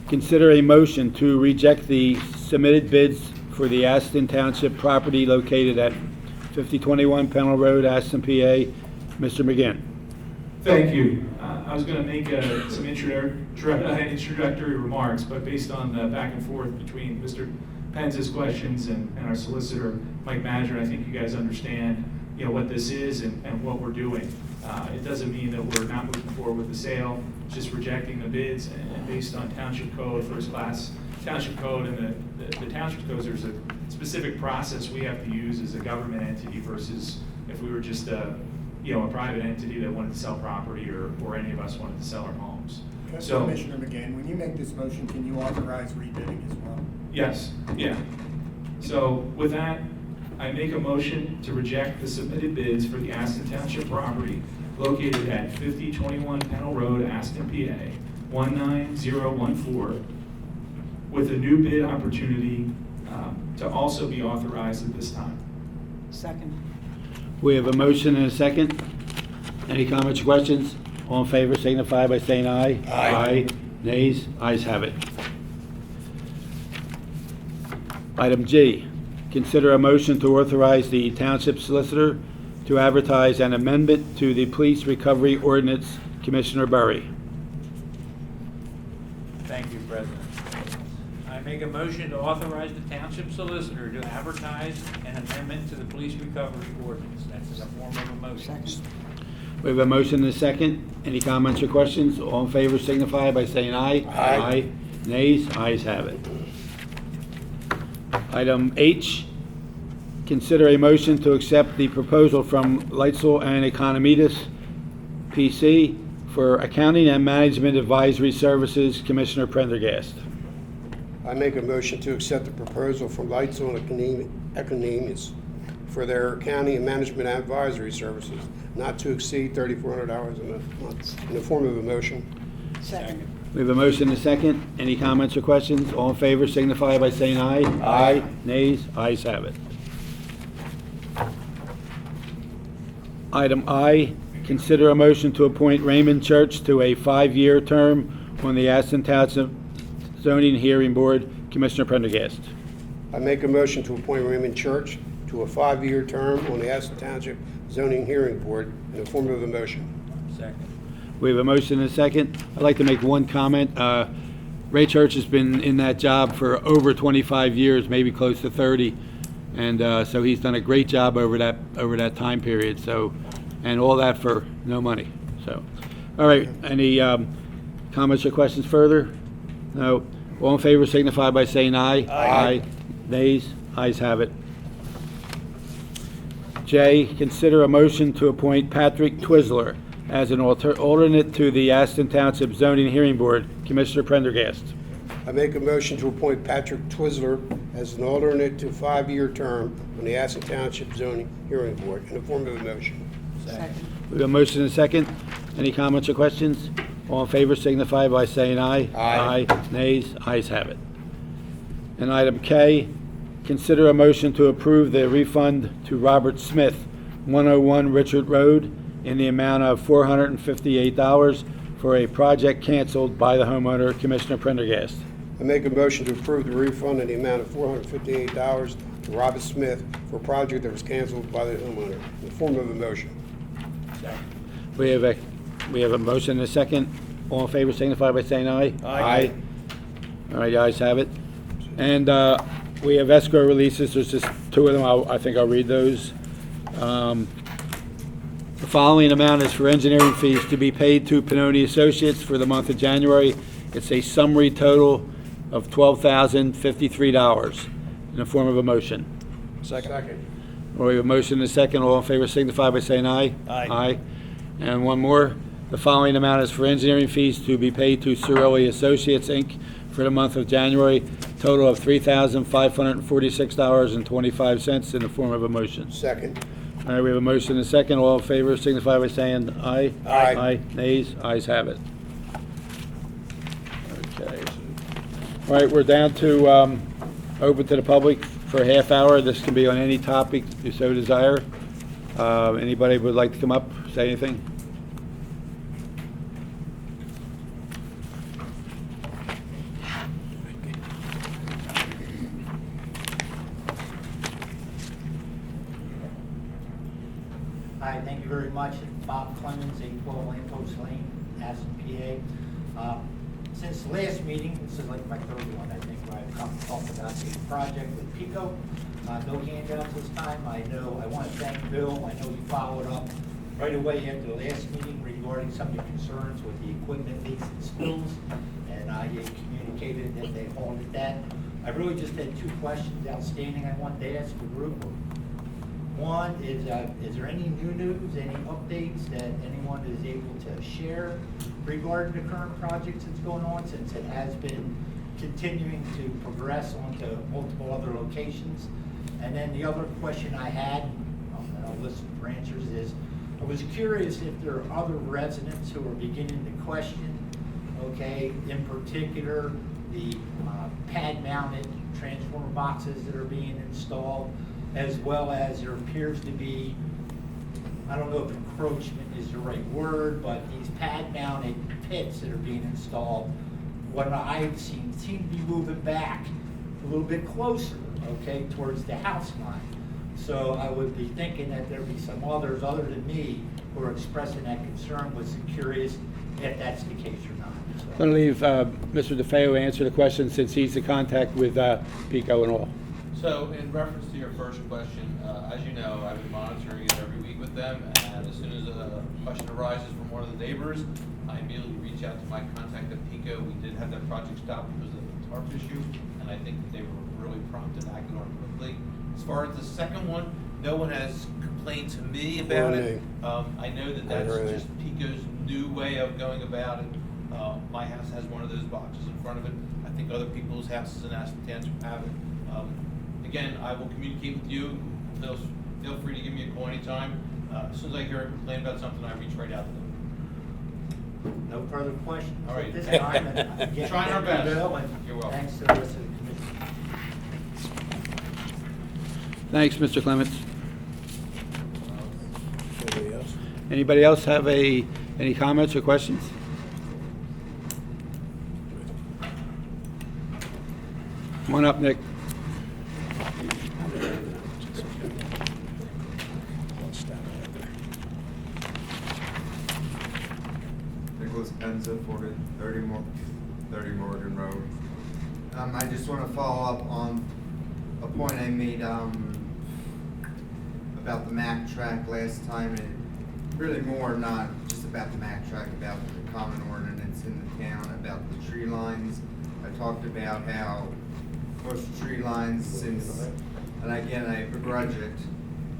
consider a motion to reject the submitted bids for the Aston Township property located at 5021 Pennell Road, Aston, PA. Mr. McGinn. Thank you. I was going to make some introductory remarks, but based on the back and forth between Mr. pens his questions, and our solicitor, Mike Madger, I think you guys understand, what this is and what we're doing. It doesn't mean that we're not moving forward with the sale, just rejecting the bids, and based on township code, first class township code, and the township codes, there's a specific process we have to use as a government entity versus if we were just a private entity that wanted to sell property, or any of us wanted to sell our homes. So, Commissioner McGinn, when you make this motion, can you authorize rebidding as well? yes, yeah. So with that, I make a motion to reject the submitted bids for the Aston Township property located at 5021 Pennell Road, Aston, PA, 19014, with a new bid opportunity to also be authorized at this time. Second. We have a motion and a second. Any comments or questions? All in favor signify by saying aye. Aye. Nays? Ayes have it. Item G, consider a motion to authorize the township solicitor to advertise an amendment to the police recovery ordinance. Commissioner Berry. Thank you, President. I make a motion to authorize the township solicitor to advertise an amendment to the police recovery ordinance. That's in the form of a motion. We have a motion and a second. Any comments or questions? All in favor signify by saying aye. Aye. Nays? Ayes have it. Item H, consider a motion to accept the proposal from Lightsell and Economides, P.C., for accounting and management advisory services. Commissioner Prendergast. I make a motion to accept the proposal from Lightsell and Economides for their accounting and management advisory services, not to exceed $3,400 a month, in the form of a motion. Second. We have a motion and a second. Any comments or questions? All in favor signify by saying aye. Aye. Nays? Ayes have it. Item I, consider a motion to appoint Raymond Church to a 5-year term on the Aston Township Zoning Hearing Board. Commissioner Prendergast. I make a motion to appoint Raymond Church to a 5-year term on the Aston Township Zoning Hearing Board, in the form of a motion. Second. We have a motion and a second. I'd like to make one comment. Ray Church has been in that job for over 25 years, maybe close to 30. And so he's done a great job over that time period. So, and all that for no money. So, all right. Any comments or questions further? No. All in favor signify by saying aye. Aye. Nays? Ayes have it. J, consider a motion to appoint Patrick Twizzler as an alternate to the Aston Township Zoning Hearing Board. Commissioner Prendergast. I make a motion to appoint Patrick Twizzler as an alternate to a 5-year term on the Aston Township Zoning Hearing Board, in the form of a motion. Second. We have a motion and a second. Any comments or questions? All in favor signify by saying aye. Aye. Nays? Ayes have it. And item K, consider a motion to approve the refund to Robert Smith, 101 Richard Road, in the amount of $458 for a project canceled by the homeowner. Commissioner Prendergast. I make a motion to approve the refund in the amount of $458 to Robert Smith for a project that was canceled by the homeowner, in the form of a motion. We have a motion and a second. All in favor signify by saying aye. Aye. All right, ayes have it. And we have escrow releases. There's just 2 of them. I think I'll read those. The following amount is for engineering fees to be paid to Pannoni Associates for the month of January. It's a summary total of $12,053 in the form of a motion. Second. We have a motion and a second. All in favor signify by saying aye. Aye. And one more. The following amount is for engineering fees to be paid to Cirelli Associates, Inc. for the month of January, total of $3,546.25 in the form of a motion. Second. All right, we have a motion and a second. All in favor signify by saying aye. Aye. Aye. Nays? Ayes have it. Okay. All right, we're down to open to the public for a half hour. This can be on any topic you so desire. Anybody would like to come up, say anything? Hi, thank you very much. Bob Clemens, 812 Lamppost Lane, Aston, PA. Since since the last meeting, this is like my third one, I think, where I've come to talk about the project with Pico. No handouts this time. I want to thank Bill. I know he followed up right away after the last meeting regarding some of the concerns with the equipment leaks and spills, and I communicated that they halted that. I really just had two questions outstanding I wanted to ask the group. One is there any new news, any updates that anyone is able to share regarding the current projects that's going on, since it has been continuing to progress onto multiple other locations? And then the other question I had, and I'll listen for answers, is I was curious if there are other residents who are beginning to question, okay, in particular, the pad-mounted transformer boxes that are being installed, as well as there appears to be, I don't know if encroachment is the right word, but these pad-mounted pits that are being installed, what I've seen, seem to be moving back a little bit closer, okay, towards the house line. So I would be thinking that there'd be some others other than me who are expressing that concern. Was curious if that's the case or not. So. I'm going to leave Mr. DeFeo answer the question since he's the contact with Pico and all. So in reference to your first question, as you know, I've been monitoring it every week with them, and as soon as a question arises from one of the neighbors, I immediately reach out to my contact at Pico. We did have that project stopped because of the tarp issue, and I think that they were really prompt and acted on it quickly. As far as the second one, no one has complained to me about it. I know that that's just Pico's new way of going about it. My house has one of those boxes in front of it. I think other people's houses in Aston Township have it. Again, I will communicate with you. Feel free to give me a call anytime. As soon as I hear a complaint about something, I reach right out to them. No further questions All right. at this time. And again, Trying our thank you, best. Bill, and You're welcome. thanks to the rest of the commission. Thanks, Mr. Clements. Anybody else? Anybody else have any comments or questions? Come on up, Nick. Nicholas Penza, 30 Morgan Road. I just want to follow up on a point I made about the MAC track last time, and really more not just about the MAC track, about the common ordinance in the town, about the tree lines. I talked about how most tree lines, since, and again, I begrudge it,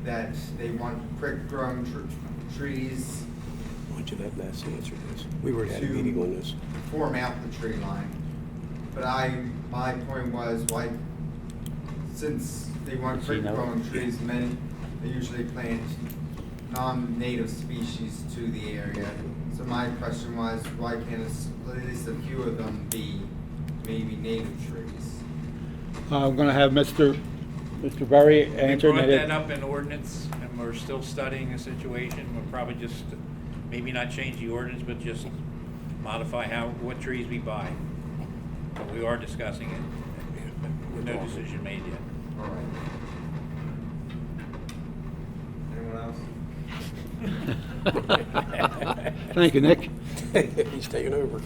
that they want quick growing trees. Why don't you let Les answer this? We were at a meeting on this. Form out the tree line. But my point was, why, since they want quick growing trees, they usually plant non-native species to the area. So my question was, why can't at least a few of them be maybe native trees? I'm going to have Mr. Berry answer. We brought that up in ordinance, and we're still studying the situation. We'll probably just, maybe not change the ordinance, but just modify what trees we buy. But we are discussing it. No decision made yet. All right. Anyone else? Thank you, Nick. He's taking over.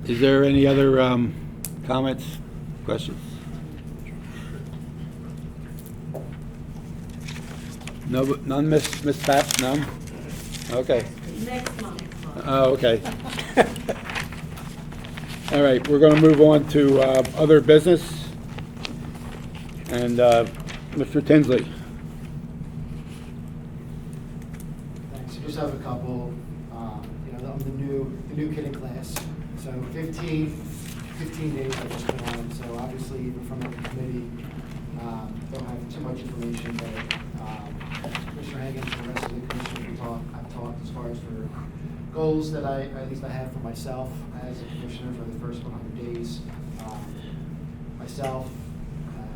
Is there any other comments, questions? No, none, Miss Pat? None? Okay. Next month. Oh, okay. All right, we're going to move on to other business. And Mr. Tinsley. Thanks. I just have a couple. I'm the new kid in class. So 15 days I've just been on. So obviously, even from the committee, don't have too much information. But Commissioner Higgins and the rest of the commission, I've talked as far as for goals that at least I have for myself as a commissioner for the first 100 days. Myself,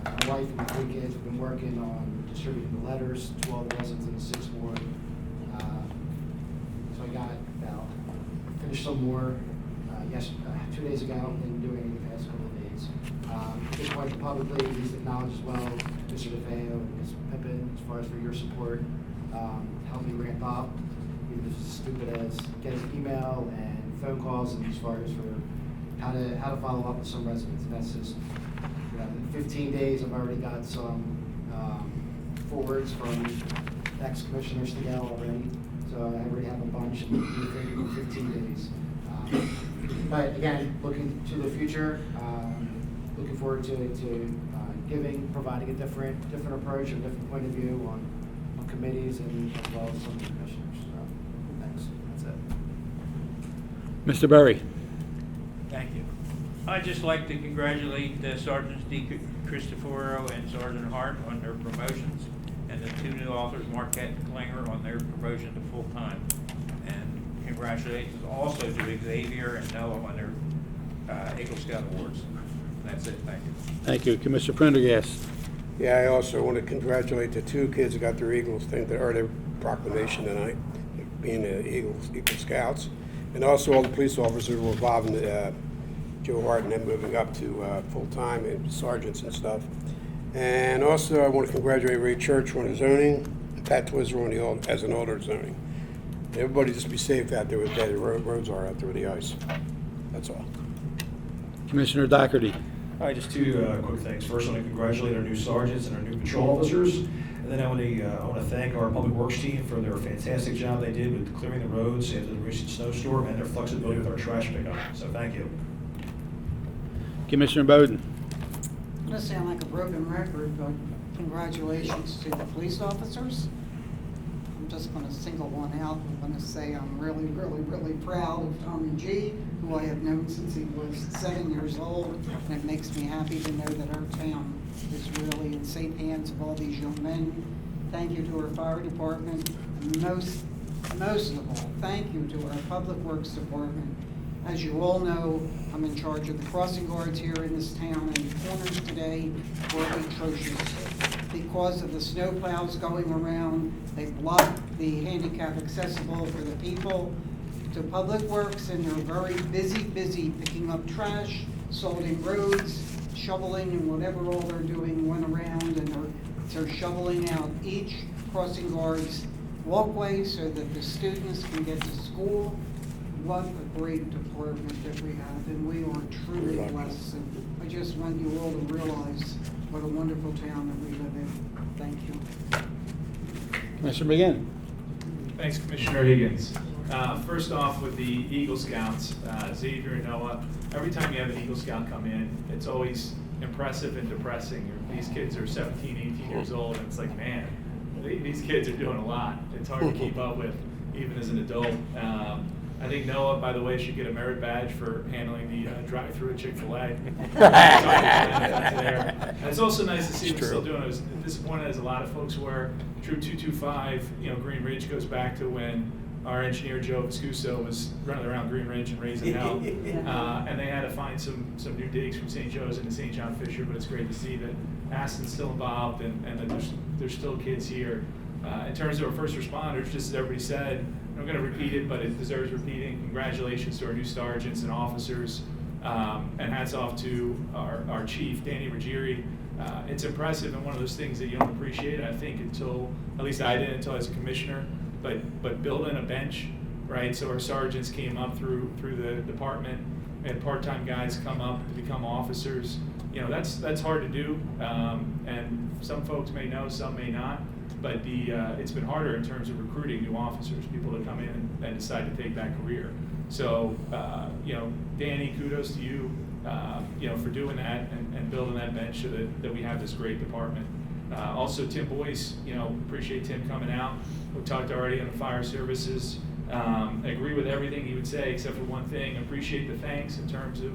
my wife and my 3 kids have been working on distributing the letters to all the residents in the 6th Ward. So I got finished some more 2 days ago and doing it in the past couple of days. Just wanted to publicly at least acknowledge as well Mr. DeFeo and Ms. Pippin as far as for your support. Help me ramp up. Even as stupid as getting an email and phone calls and as far as for how to follow up with some residents. And that's just, in 15 days, I've already got some forwards from ex-commissioner Stigall already. So I already have a bunch in 15 days. But again, looking to the future, looking forward to providing a different approach and different point of view on committees and as well as some commissioners. So, thanks. That's it. Mr. Berry. Thank you. I'd just like to congratulate Sergeants D. Cristoforo and Sergeant Hart on their promotions, and the two new officers, Marquette and Klinger, on their promotion to full-time. And congratulations also to Xavier and Noah on their Eagle Scout Awards. That's it. Thank you. Thank you. Commissioner Prendergast. Yeah, I also want to congratulate the two kids who got their Eagles thing, or their proclamation tonight, being the Eagle Scouts, and also all the police officers who were involved in Joe Hart and them moving up to full-time and sergeants and stuff. And also I want to congratulate Ray Church on the zoning, and Pat Twizzler on as an older zoning. Everybody just be safe out there with the roads are out there with the ice. That's all. Commissioner Doherty. All right, just two quick things. First, I want to congratulate our new sergeants and our new patrol officers. And then I want to thank our public works team for their fantastic job they did with clearing the roads after the recent snowstorm and their flexibility with our trash pickup. So thank you. Commissioner Bowden. I'm going to sound like a broken record, but congratulations to the police officers. I'm just going to single one out. I'm going to say I'm really, really, really proud of Tommy G, who I have known since he was 7 years old. And it makes me happy to know that our town is really in safe hands of all these young men. Thank you to our fire department. And most of all, thank you to our public works department. As you all know, I'm in charge of the crossing guards here in this town, and the corners today were atrocious. Because of the snow plows going around, they blocked the handicap accessible for the people to public works, and they're very busy picking up trash, salting roads, shoveling, and whatever all they're doing went around, and they're shoveling out each crossing guard's walkway so that the students can get to school. What a great department that we have, and we are truly blessed. And I just want you all to realize what a wonderful town that we live in. Thank you. Commissioner McGinn. Thanks, Commissioner Higgins. First off, with the Eagle Scouts, Xavier and Noah, every time you have an Eagle Scout come in, it's always impressive and depressing. These kids are 17, 18 years old, and it's like, man, these kids are doing a lot. It's hard to keep up with, even as an adult. I think Noah, by the way, should get a merit badge for handling the drive-through at Chick-fil-A. It's also nice to see what we're still doing. I was disappointed, as a lot of folks were. Troop 225, Green Ridge goes back to when our engineer Joe Viscuso was running around Green Ridge and raising hell. And they had to find some new digs from St. Joe's into St. John Fisher, but it's great to see that Aston's still involved and that there's still kids here. In terms of our first responders, just as everybody said, I'm going to repeat it, but it deserves repeating. Congratulations to our new sergeants and officers, and hats off to our chief, Danny Ruggieri. It's impressive and one of those things that you don't appreciate, I think, until, at least I didn't until I was a commissioner, but building a bench, right? So our sergeants came up through the department, and part-time guys come up to become officers. That's hard to do, and some folks may know, some may not. But it's been harder in terms of recruiting new officers, people to come in and decide to take that career. So, Danny, kudos to you, for doing that and building that bench so that we have this great department. Also, Tim Boyce, appreciate Tim coming out. We talked already on the fire services. I agree with everything he would say except for one thing. Appreciate the thanks in terms of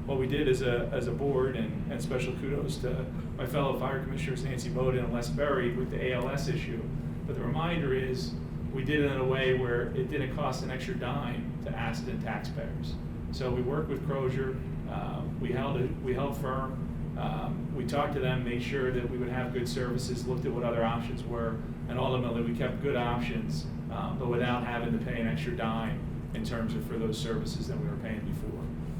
what we did as a board, and special kudos to my fellow fire commissioners Nancy Bowden and Les Berry with the ALS issue. But the reminder is we did it in a way where it didn't cost an extra dime to Aston taxpayers. So we worked with Crozier, we held firm, we talked to them, made sure that we would have good services, looked at what other options were, and ultimately we kept good options, but without having to pay an extra dime in terms of for those services that we were paying before.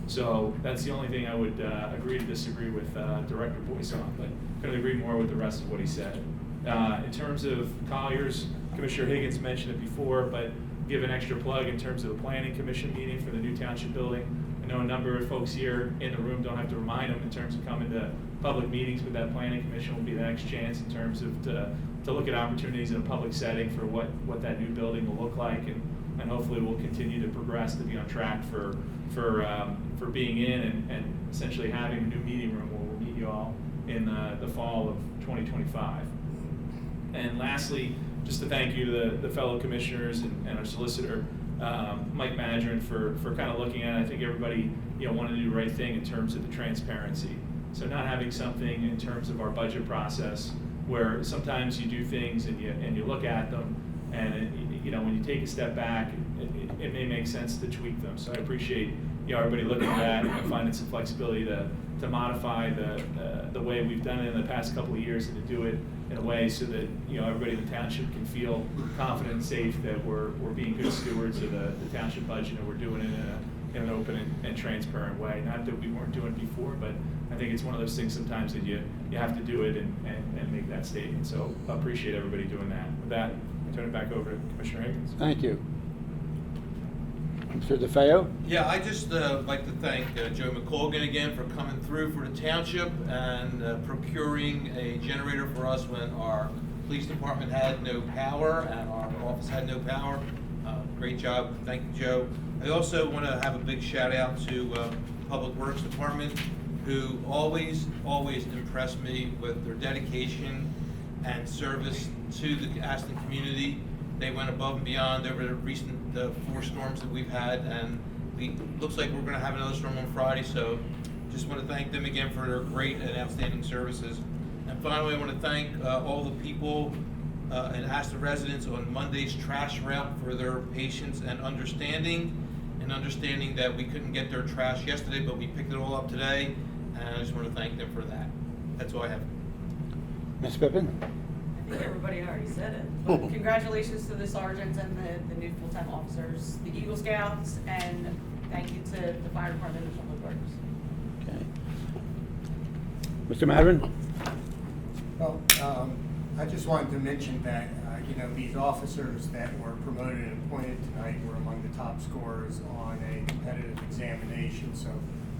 So that's the only thing I would agree to disagree with Director Boyce on, but couldn't agree more with the rest of what he said. In terms of Colliers, Commissioner Higgins mentioned it before, but give an extra plug in terms of the planning commission meeting for the new township building. I know a number of folks here in the room, don't have to remind them in terms of coming to public meetings, but that planning commission will be the next chance in terms of to look at opportunities in a public setting for what that new building will look like, and hopefully we'll continue to progress to be on track for being in and essentially having a new meeting room where we'll meet you all in the fall of 2025. And lastly, just to thank you to the fellow commissioners and our solicitor, Mike Madron, for kind of looking at it. I think everybody wanted to do the right thing in terms of the transparency. So not having something in terms of our budget process where sometimes you do things and you look at them, and when you take a step back, it may make sense to tweak them. So I appreciate everybody looking at that and finding some flexibility to modify the way we've done it in the past couple of years, and to do it in a way so that everybody in the township can feel confident and safe that we're being good stewards of the township budget, and we're doing it in an open and transparent way. Not that we weren't doing it before, but I think it's one of those things sometimes that you have to do it and make that statement. So I appreciate everybody doing that. With that, I turn it back over to Commissioner Higgins. Thank you. Mr. DeFeo? Yeah, I just like to thank Joe McColgan again for coming through for the township and procuring a generator for us when our police department had no power and our office had no power. Great job. Thank you, Joe. I also want to have a big shout out to Public Works Department, who always impress me with their dedication and service to the Aston community. They went above and beyond over the recent 4 storms that we've had, and looks like we're going to have another storm on Friday, so just want to thank them again for their great and outstanding services. And finally, I want to thank all the people and Aston residents on Monday's trash route for their patience and understanding that we couldn't get their trash yesterday, but we picked it all up today, and I just want to thank them for that. That's all I have. Ms. Pippin? I think everybody already said it, but congratulations to the sergeants and the new full-time officers, the Eagle Scouts, and thank you to the fire department and Public Works. Okay. Mr. Madron? Well, I just wanted to mention that, these officers that were promoted and appointed tonight were among the top scorers on a competitive examination, so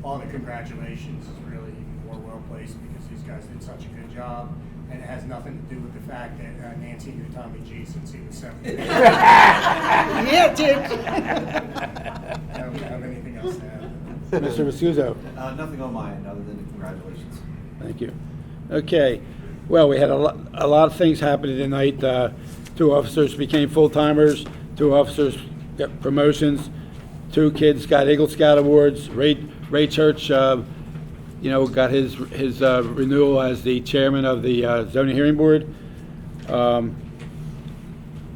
all the congratulations is really even more well-placed because these guys did such a good job. And it has nothing to do with the fact that Nancy knew Tommy G since he was 7. Yeah, it did. I don't have anything else to add. Mr. Visuzo? Nothing on my end other than congratulations. Thank you. Okay. Well, we had a lot of things happening tonight. 2 officers became full-timers. 2 officers got promotions. 2 kids got Eagle Scout awards. Ray Church, got his renewal as the chairman of the zoning hearing board.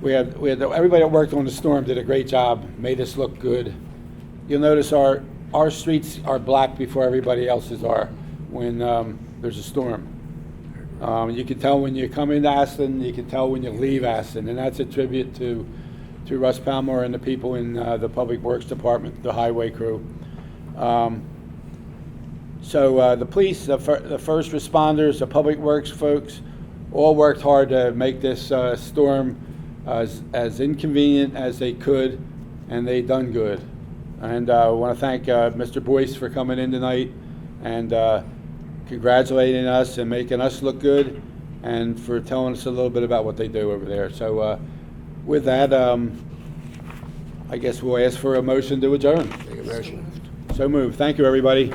We had everybody that worked on the storm did a great job, made us look good. You'll notice our streets are black before everybody else's are when there's a storm. You can tell when you come into Aston, you can tell when you leave Aston, and that's a tribute to Russ Palmer and the people in the Public Works Department, the highway crew. So the police, the first responders, the Public Works folks, all worked hard to make this storm as inconvenient as they could, and they done good. And I want to thank Mr. Boyce for coming in tonight and congratulating us and making us look good, and for telling us a little bit about what they do over there. So with that, I guess we'll ask for a motion to adjourn. Make a motion. So moved. Thank you, everybody.